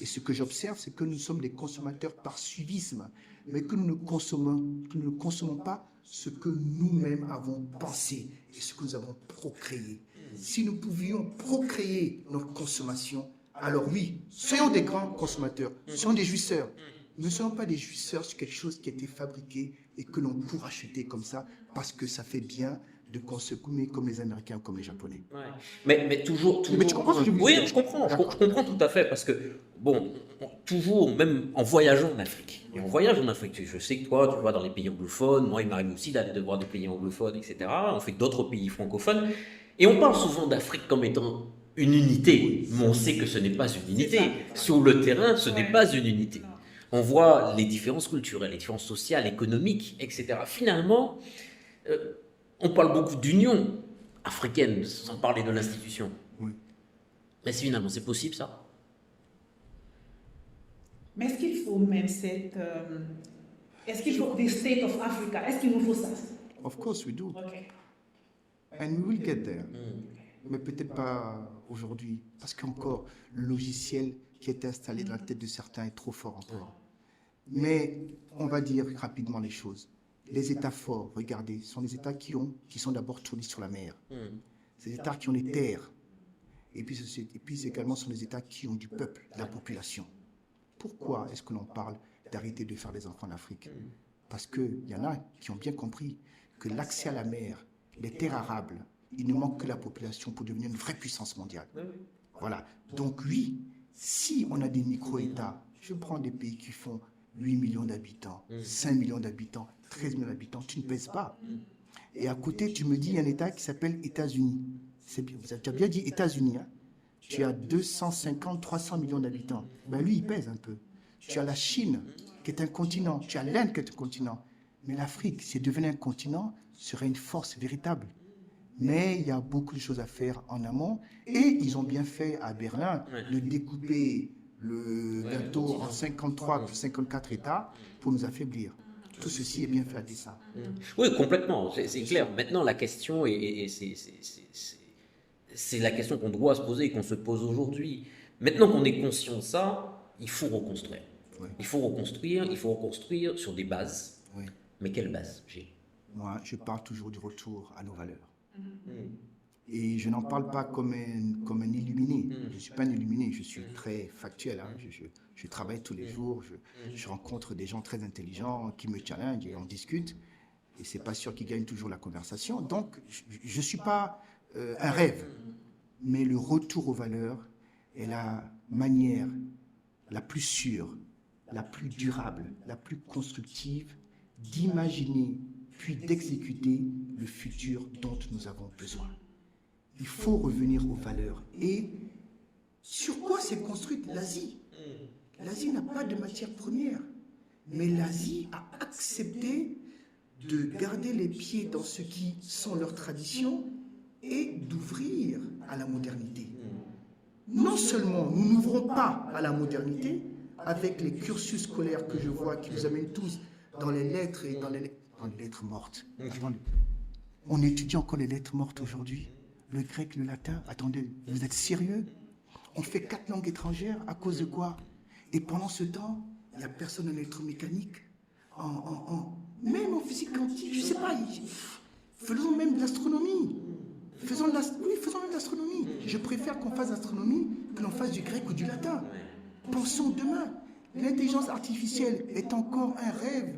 Et ce que j'observe, c'est que nous sommes des consommateurs par suivisme, mais que nous ne consommons pas ce que nous-mêmes avons pensé et ce que nous avons procréé. Si nous pouvions procréer notre consommation, alors oui, soyons des grands consommateurs, soyons des jouisseurs. Nous ne soyons pas des jouisseurs sur quelque chose qui a été fabriqué et que l'on court acheter comme ça parce que ça fait bien de consommer comme les Américains ou comme les Japonais. Mais toujours... Mais tu comprends ce que je veux dire? Oui, je comprends tout à fait, parce que, bon, toujours, même en voyageant en Afrique, et on voyage en Afrique, je sais que toi, tu vas dans les pays anglophones, moi, il m'arrive aussi d'aller de voir des pays anglophones, etc., on fait d'autres pays francophones, et on parle souvent d'Afrique comme étant une unité, mais on sait que ce n'est pas une unité. Sur le terrain, ce n'est pas une unité. On voit les différences culturelles, les différences sociales, économiques, etc. Finalement, on parle beaucoup d'union africaine, sans parler de l'institution. Oui. Mais finalement, c'est possible, ça? Mais est-ce qu'il faut même cette... est-ce qu'il faut des State of Africa? Est-ce qu'il nous faut ça? Of course we do. Okay. And we will get there. Mais peut-être pas aujourd'hui, parce qu'encore, le logiciel qui est installé dans la tête de certains est trop fort encore. Mais on va dire rapidement les choses. Les États forts, regardez, sont les États qui sont d'abord tournés sur la mer. C'est les États qui ont les terres. Et puis également, ce sont les États qui ont du peuple, de la population. Pourquoi est-ce que l'on parle d'arrêter de faire des enfants en Afrique? Parce qu'il y en a qui ont bien compris que l'accès à la mer, les terres arables, il ne manque que la population pour devenir une vraie puissance mondiale. Voilà. Donc oui, si on a des micro-États, je prends des pays qui font 8 millions d'habitants, 5 millions d'habitants, 13 millions d'habitants, tu ne pèses pas. Et à côté, tu me dis, il y a un État qui s'appelle États-Unis. Tu as bien dit États-Unis. Hein? Tu as 250, 300 millions d'habitants. Ben lui, il pèse un peu. Tu as la Chine, qui est un continent. Tu as l'Inde, qui est un continent. Mais l'Afrique, si elle devenait un continent, serait une force véritable. Mais il y a beaucoup de choses à faire en amont. Et ils ont bien fait à Berlin de découper le gâteau en 53 ou 54 États pour nous affaiblir. Tout ceci est bien fait à dessein. Oui, complètement, c'est clair. Maintenant, la question, c'est la question qu'on doit se poser et qu'on se pose aujourd'hui. Maintenant qu'on est conscient de ça, il faut reconstruire. Oui. Il faut reconstruire sur des bases. Oui. Mais quelles bases, Gilles? Moi, je parle toujours du retour à nos valeurs. Et je n'en parle pas comme un illuminé. Je ne suis pas un illuminé, je suis très factuel. Hein. Je travaille tous les jours, je rencontre des gens très intelligents qui me challengent et on discute. Et ce n'est pas sûr qu'ils gagnent toujours la conversation. Donc, je ne suis pas un rêve. Mais le retour aux valeurs est la manière la plus sûre, la plus durable, la plus constructive d'imaginer puis d'exécuter le futur dont nous avons besoin. Il faut revenir aux valeurs. Et sur quoi s'est construite l'Asie? L'Asie n'a pas de matière première. Mais l'Asie a accepté de garder les pieds dans ce qui sont leurs traditions et d'ouvrir à la modernité. Non seulement nous n'ouvrons pas à la modernité avec les cursus scolaires que je vois qui nous amènent tous dans les lettres et dans les lettres mortes. On étudie encore les lettres mortes aujourd'hui. Le grec, le latin. Attendez, vous êtes sérieux? On fait 4 langues étrangères à cause de quoi? Et pendant ce temps, il n'y a personne en électromécanique, même en physique quantique, je ne sais pas. Faisons même de l'astronomie. Faisons même de l'astronomie. Je préfère qu'on fasse l'astronomie que l'on fasse du grec ou du latin. Pensons demain. L'intelligence artificielle est encore un rêve,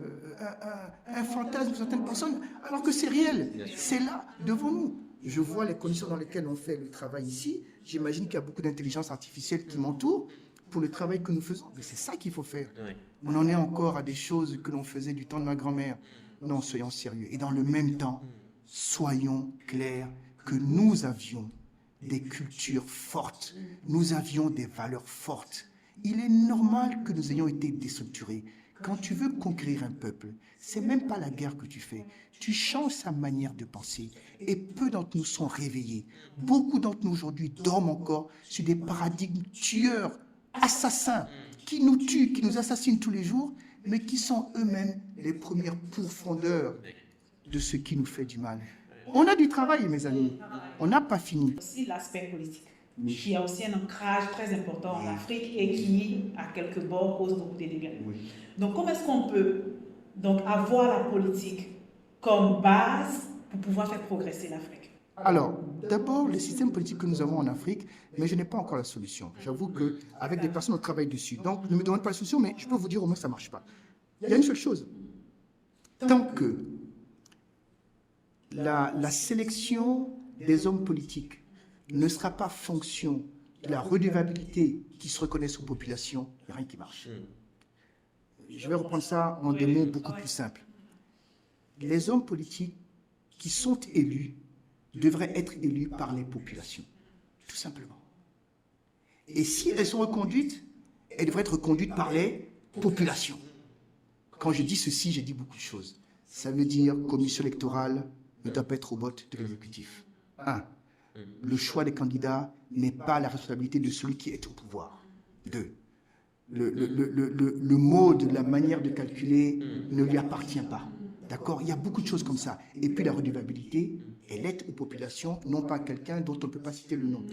un fantasme pour certaines personnes, alors que c'est réel. C'est là, devant nous. Je vois les conditions dans lesquelles on fait le travail ici. J'imagine qu'il y a beaucoup d'intelligence artificielle qui m'entourent pour le travail que nous faisons. Mais c'est ça qu'il faut faire. On en est encore à des choses que l'on faisait du temps de ma grand-mère. Non, soyons sérieux. Et dans le même temps, soyons clairs que nous avions des cultures fortes. Nous avions des valeurs fortes. Il est normal que nous ayons été déstructurés. Quand tu veux conquérir un peuple, c'est même pas la guerre que tu fais. Tu changes sa manière de penser. Et peu d'entre nous sont réveillés. Beaucoup d'entre nous aujourd'hui dorment encore sur des paradigmes tueurs, assassins, qui nous tuent, qui nous assassinent tous les jours, mais qui sont eux-mêmes les premières pourfendeurs de ce qui nous fait du mal. On a du travail, mes amis. On n'a pas fini. Aussi l'aspect politique. Il y a aussi un ancrage très important en Afrique et qui, à quelque part, cause beaucoup de dégâts. Donc, comment est-ce qu'on peut donc avoir la politique comme base pour pouvoir faire progresser l'Afrique? Alors, d'abord, le système politique que nous avons en Afrique, mais je n'ai pas encore la solution. J'avoue qu'avec des personnes, on travaille dessus. Donc, ne me demandez pas la solution, mais je peux vous dire au moins que ça ne marche pas. Il y a une seule chose. Tant que la sélection des hommes politiques ne sera pas fonction de la redevabilité qui se reconnaissent aux populations, il n'y a rien qui marche. Je vais reprendre ça en des mots beaucoup plus simples. Les hommes politiques qui sont élus devraient être élus par les populations, tout simplement. Et si elles sont reconduites, elles devraient être reconduites par les populations. Quand je dis ceci, j'ai dit beaucoup de choses. Ça veut dire commission électorale ne doit pas être au vote de l'exécutif. 1. Le choix des candidats n'est pas la responsabilité de celui qui est au pouvoir. 2. Le mode, la manière de calculer ne lui appartient pas. D'accord? Il y a beaucoup de choses comme ça. Et puis la redevabilité, elle est aux populations, non pas à quelqu'un dont on ne peut pas citer le nom.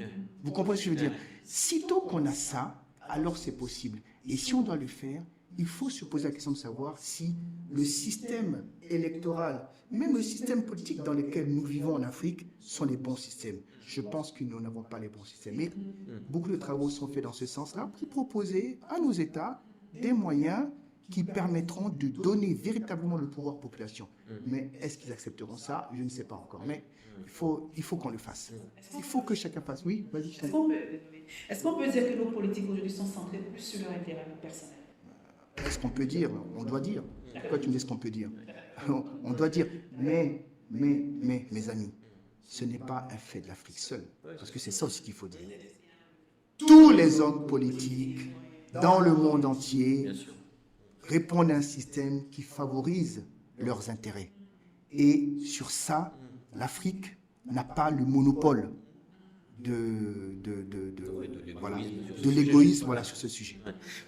Vous comprenez ce que je veux dire? Sitôt qu'on a ça, alors c'est possible. Et si on doit le faire, il faut se poser la question de savoir si le système électoral, même le système politique dans lequel nous vivons en Afrique, sont les bons systèmes. Je pense que nous n'avons pas les bons systèmes. Mais beaucoup de travaux sont faits dans ce sens-là pour proposer à nos États des moyens qui permettront de donner véritablement le pouvoir aux populations. Mais est-ce qu'ils accepteront ça? Je ne sais pas encore. Mais il faut qu'on le fasse. Il faut que chacun fasse. Oui, vas-y. Est-ce qu'on peut dire que nos politiques aujourd'hui sont centrées plus sur leur intérêt personnel? Est-ce qu'on peut dire? On doit dire. Pourquoi tu me dis ce qu'on peut dire? On doit dire. Mais, mes amis, ce n'est pas un fait de l'Afrique seule. Parce que c'est ça aussi qu'il faut dire. Tous les hommes politiques dans le monde entier répondent à un système qui favorise leurs intérêts. Et sur ça, l'Afrique n'a pas le monopole de l'égoïsme sur ce sujet.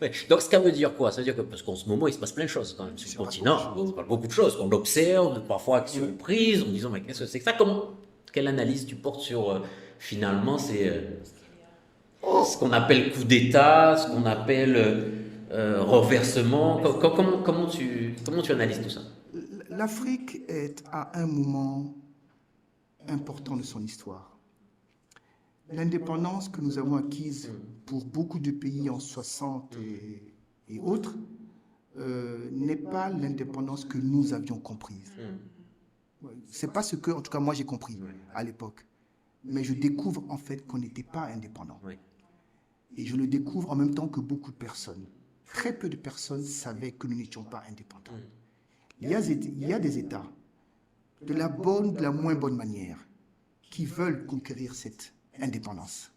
Ouais. Donc, ça veut dire quoi? Ça veut dire que, parce qu'en ce moment, il se passe plein de choses quand même sur le continent, il se passe beaucoup de choses, qu'on observe, parfois avec surprise, en disant, mais qu'est-ce que c'est que ça? Quelle analyse tu portes sur, finalement, c'est ce qu'on appelle coup d'État, ce qu'on appelle renversement? Comment tu analyses tout ça? L'Afrique est à un moment important de son histoire. L'indépendance que nous avons acquise pour beaucoup de pays en 60 et autres n'est pas l'indépendance que nous avions comprise. C'est pas ce que, en tout cas, moi j'ai compris à l'époque. Mais je découvre en fait qu'on n'était pas indépendant. Et je le découvre en même temps que beaucoup de personnes. Très peu de personnes savaient que nous n'étions pas indépendants. Il y a des États, de la bonne, de la moins bonne manière, qui veulent conquérir cette indépendance.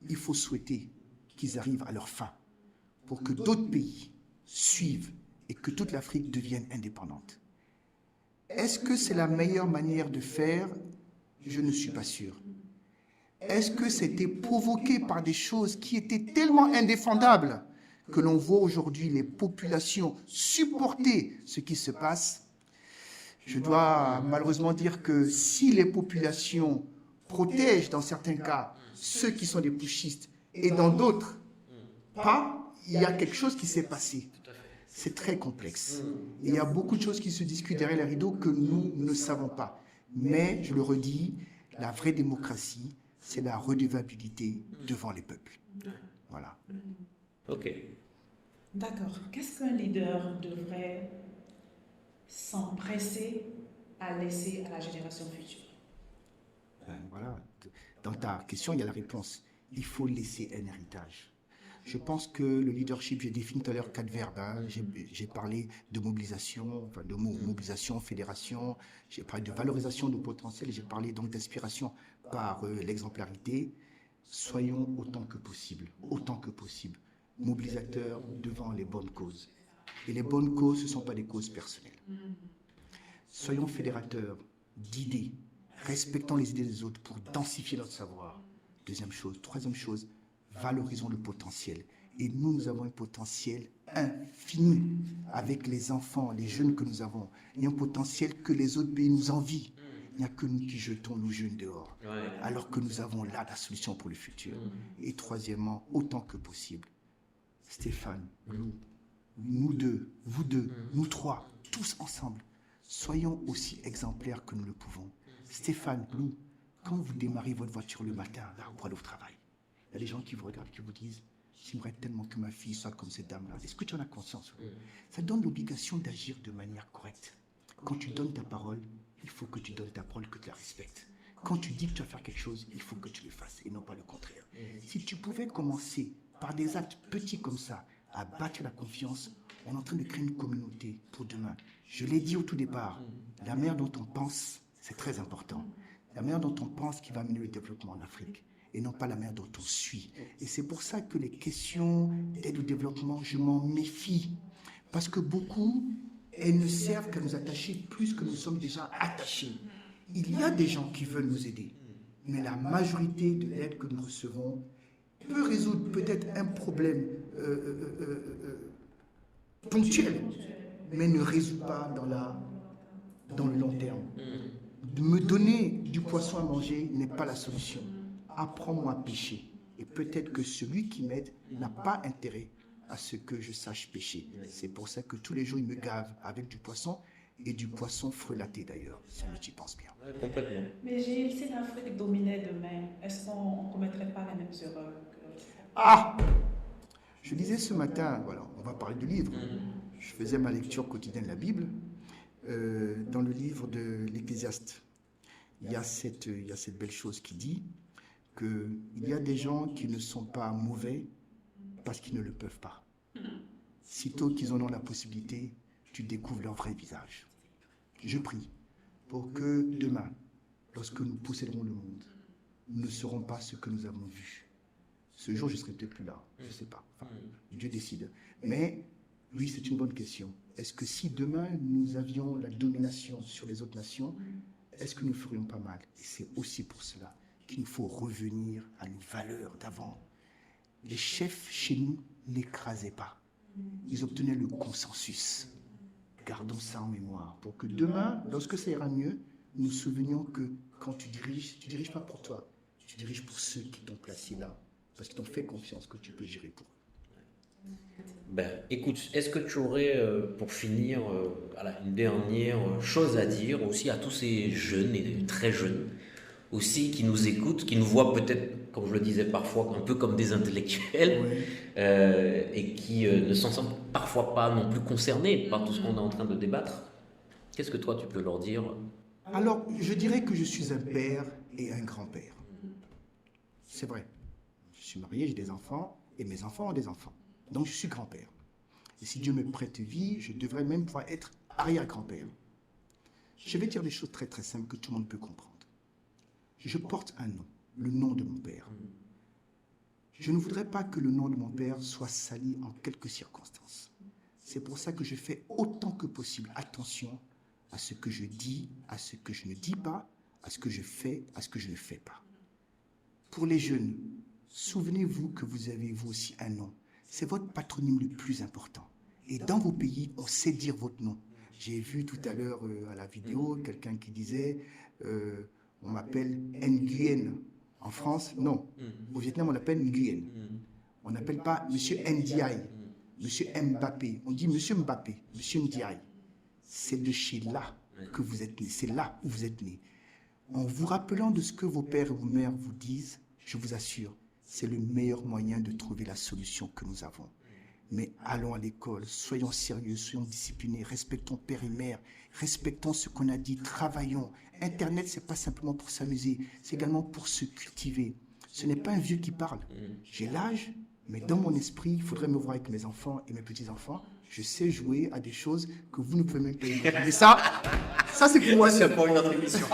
Il faut souhaiter qu'ils arrivent à leur fin pour que d'autres pays suivent et que toute l'Afrique devienne indépendante. Est-ce que c'est la meilleure manière de faire? Je ne suis pas sûr. Est-ce que c'était provoqué par des choses qui étaient tellement indéfendables que l'on voit aujourd'hui les populations supporter ce qui se passe? Je dois malheureusement dire que si les populations protègent dans certains cas ceux qui sont des putschistes et dans d'autres pas, il y a quelque chose qui s'est passé. C'est très complexe. Il y a beaucoup de choses qui se discutent derrière les rideaux que nous ne savons pas. Mais, je le redis, la vraie démocratie, c'est la redevabilité devant les peuples. Voilà. Ok. D'accord. Qu'est-ce qu'un leader devrait s'empresser à laisser à la génération future? Voilà. Dans ta question, il y a la réponse. Il faut laisser un héritage. Je pense que le leadership, j'ai défini tout à l'heure 4 verbes. J'ai parlé de mobilisation, mobilisation, fédération. J'ai parlé de valorisation de potentiel. J'ai parlé donc d'inspiration par l'exemplarité. Soyons autant que possible possible. Mobilisateurs devant les bonnes causes. Et les bonnes causes, ce ne sont pas des causes personnelles. Soyons fédérateurs d'idées, respectons les idées des autres pour densifier notre savoir. Deuxième chose. Troisième chose, valorisons le potentiel. Et nous avons un potentiel infini avec les enfants, les jeunes que nous avons. Il y a un potentiel que les autres pays nous envient. Il n'y a que nous qui jetons nos jeunes dehors, alors que nous avons là la solution pour le futur. Et troisièmement, autant que possible, Stéphane, nous deux, vous deux, nous trois, tous ensemble, soyons aussi exemplaires que nous le pouvons. Stéphane, Lou, quand vous démarrez votre voiture le matin, là, pour aller au travail, il y a des gens qui vous regardent, qui vous disent « J'aimerais tellement que ma fille soit comme cette dame-là. » Est-ce que tu en as conscience? Ça donne l'obligation d'agir de manière correcte. Quand tu donnes ta parole, il faut que tu donnes ta parole, que tu la respectes. Quand tu dis que tu vas faire quelque chose, il faut que tu le fasses et non pas le contraire. Si tu pouvais commencer par des actes petits comme ça, à bâtir la confiance, on est en train de créer une communauté pour demain. Je l'ai dit au tout départ, la manière dont on pense, c'est très important. La manière dont on pense qui va amener le développement en Afrique et non pas la manière dont on suit. Et c'est pour ça que les questions d'aide au développement, je m'en méfie. Parce que beaucoup, elles ne servent qu'à nous attacher plus que nous sommes déjà attachés. Il y a des gens qui veulent nous aider, mais la majorité de l'aide que nous recevons peut résoudre peut-être un problème ponctuel, mais ne résout pas dans le long terme. De me donner du poisson à manger n'est pas la solution. Apprends-moi à pêcher. Et peut-être que celui qui m'aide n'a pas intérêt à ce que je sache pêcher. C'est pour ça que tous les jours, il me gave avec du poisson, et du poisson frelaté d'ailleurs, si tu y penses bien. Ouais, complètement. Mais Gilles, si l'Afrique dominait demain, est-ce qu'on ne commettrait pas la même erreur Ah! Je lisais ce matin, voilà, on va parler du livre. Je faisais ma lecture quotidienne de la Bible. Dans le livre de l'Ecclésiaste, il y a cette belle chose qui dit qu'il y a des gens qui ne sont pas mauvais parce qu'ils ne le peuvent pas. Sitôt qu'ils en ont la possibilité, tu découvres leur vrai visage. Je prie pour que demain, lorsque nous posséderons le monde, nous ne serons pas ce que nous avons vu. Ce jour, je ne serai peut-être plus là, je ne sais pas. Enfin, Dieu décide. Mais oui, c'est une bonne question. Est-ce que si demain nous avions la domination sur les autres nations, est-ce que nous ferions pas mal? Et c'est aussi pour cela qu'il nous faut revenir à nos valeurs d'avant. Les chefs chez nous n'écrasaient pas. Ils obtenaient le consensus. Gardons ça en mémoire pour que demain, lorsque ça ira mieux, nous nous souvenions que quand tu diriges pas pour toi, tu diriges pour ceux qui t'ont placé là, parce qu'ils t'ont fait confiance que tu peux gérer pour eux. Ben, écoute, est-ce que tu aurais, pour finir, voilà, une dernière chose à dire aussi à tous ces jeunes et très jeunes aussi qui nous écoutent, qui nous voient peut-être, comme je le disais parfois, un peu comme des intellectuels et qui ne s'en sentent parfois pas non plus concernés par tout ce qu'on est en train de débattre? Qu'est-ce que toi tu peux leur dire? Alors, je dirais que je suis un père et un grand-père. C'est vrai. Je suis marié, j'ai des enfants et mes enfants ont des enfants. Donc, je suis grand-père. Et si Dieu me prête vie, je devrais même pouvoir être arrière-grand-père. Je vais dire des choses très très simples que tout le monde peut comprendre. Je porte un nom, le nom de mon père. Je ne voudrais pas que le nom de mon père soit sali en quelques circonstances. C'est pour ça que je fais autant que possible attention à ce que je dis, à ce que je ne dis pas, à ce que je fais, à ce que je ne fais pas. Pour les jeunes, souvenez-vous que vous avez vous aussi un nom. C'est votre patronyme le plus important. Et dans vos pays, on sait dire votre nom. J'ai vu tout à l'heure à la vidéo quelqu'un qui disait on m'appelle Nguyen. En France, non. Au Vietnam, on l'appelle Nguyen. On n'appelle pas Monsieur Ndiaye, Monsieur Mbappé. On dit Monsieur Mbappé, Monsieur Ndiaye. C'est de chez là que vous êtes né. C'est là où vous êtes né. En vous rappelant de ce que vos pères et vos mères vous disent, je vous assure, c'est le meilleur moyen de trouver la solution que nous avons. Mais allons à l'école, soyons sérieux, soyons disciplinés, respectons père et mère, respectons ce qu'on a dit, travaillons. Internet, c'est pas simplement pour s'amuser, c'est également pour se cultiver. Ce n'est pas un vieux qui parle. J'ai l'âge, mais dans mon esprit, il faudrait me voir avec mes enfants et mes petits-enfants. Je sais jouer à des choses que vous ne pouvez même pas imaginer. Mais ça c'est pour moi. C'est pour une autre émission.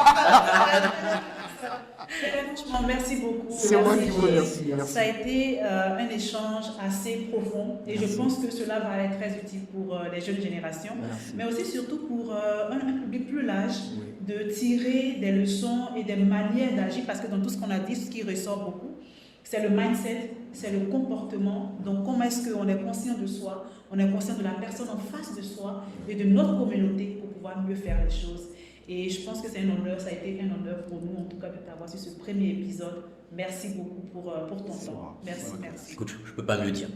Franchement, merci beaucoup. C'est moi qui vous remercie. Merci. Ça a été un échange assez profond et Merci. je pense que cela va être très utile pour les jeunes générations, Merci. mais aussi surtout pour un public plus large, Oui. de tirer des leçons et des manières d'agir, parce que dans tout ce qu'on a dit, ce qui ressort beaucoup, c'est le mindset, c'est le comportement. Donc comment est-ce qu'on est conscient de soi, on est conscient de la personne en face de soi et de notre communauté pour pouvoir mieux faire les choses. Et je pense que c'est un honneur, ça a été un honneur pour nous en tout cas de t'avoir sur ce premier épisode. Merci beaucoup pour ton C'est temps. moi. Merci, C'est moi. merci. Écoute, je peux pas mieux dire.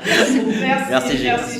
Merci, Merci, Gilles. merci.